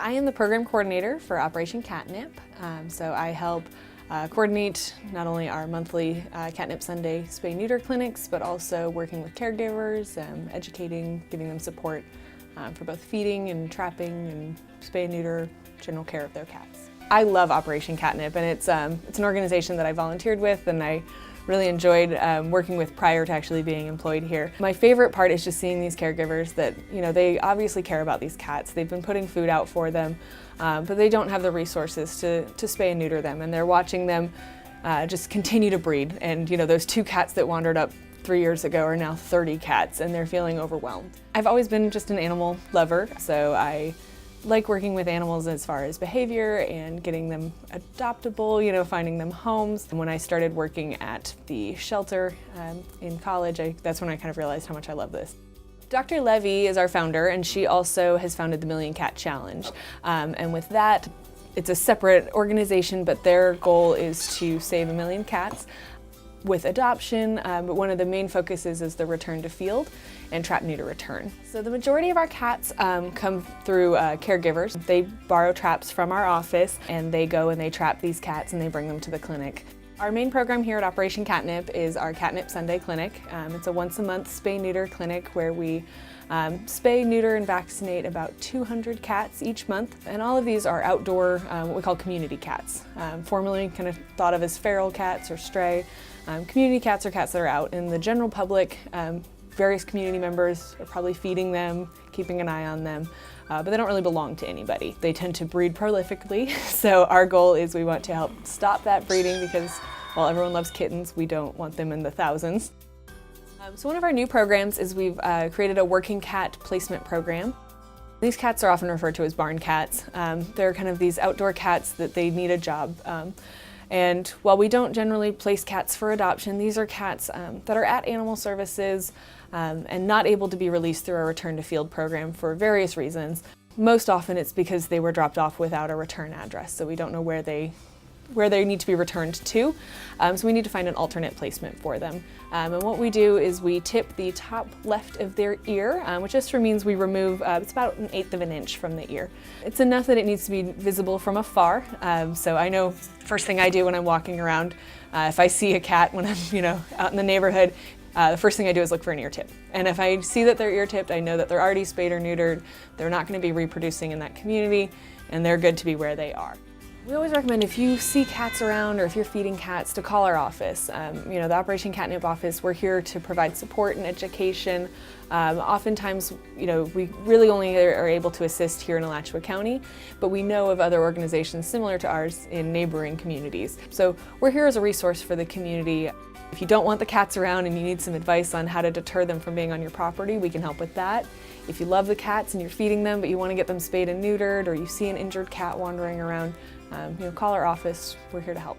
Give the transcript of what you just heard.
I am the program coordinator for Operation Catnip, so I help coordinate not only our monthly Catnip Sunday spay-neuter clinics, but also working with caregivers, educating, giving them support for both feeding and trapping and spay-neuter, general care of their cats. I love Operation Catnip, and it's an organization that I volunteered with and I really enjoyed working with prior to actually being employed here. My favorite part is just seeing these caregivers that, they obviously care about these cats. They've been putting food out for them, but they don't have the resources to spay and neuter them, and they're watching them just continue to breed. And those 2 cats that wandered up 3 years ago are now 30 cats, and they're feeling overwhelmed. I've always been just an animal lover, so I like working with animals as far as behavior and getting them adoptable, finding them homes. And when I started working at the shelter in college, that's when I kind of realized how much I love this. Dr. Levy is our founder, and she also has founded the Million Cat Challenge. And with that, it's a separate organization, but their goal is to save 1 million cats with adoption, but one of the main focuses is the return to field and trap neuter return. So the majority of our cats come through caregivers. They borrow traps from our office and they go and they trap these cats and they bring them to the clinic. Our main program here at Operation Catnip is our Catnip Sunday Clinic. It's a once-a-month spay-neuter clinic where we spay, neuter, and vaccinate about 200 cats each month. And all of these are outdoor, what we call community cats. Formerly kind of thought of as feral cats or stray. Community cats are cats that are out in the general public. Various community members are probably feeding them, keeping an eye on them, but they don't really belong to anybody. They tend to breed prolifically, so our goal is we want to help stop that breeding because while everyone loves kittens, we don't want them in the thousands. So one of our new programs is we've created a working cat placement program. These cats are often referred to as barn cats. They're kind of these outdoor cats that they need a job. And while we don't generally place cats for adoption, these are cats that are at animal services and not able to be released through our return to field program for various reasons. Most often it's because they were dropped off without a return address, so we don't know where they need to be returned to. So we need to find an alternate placement for them. And what we do is we tip the top left of their ear, which just means we remove, it's about 1/8 of an inch from the ear. It's enough that it needs to be visible from afar. So I know first thing I do when I'm walking around, if I see a cat when I'm out in the neighborhood, the first thing I do is look for an ear tip. And if I see that they're ear tipped, I know that they're already spayed or neutered, they're not going to be reproducing in that community, and they're good to be where they are. We always recommend if you see cats around or if you're feeding cats to call our office. The Operation Catnip office, we're here to provide support and education. Oftentimes, we really only are able to assist here in Alachua County, but we know of other organizations similar to ours in neighboring communities. So we're here as a resource for the community. If you don't want the cats around and you need some advice on how to deter them from being on your property, we can help with that. If you love the cats and you're feeding them, but you want to get them spayed and neutered, or you see an injured cat wandering around, call our office. We're here to help.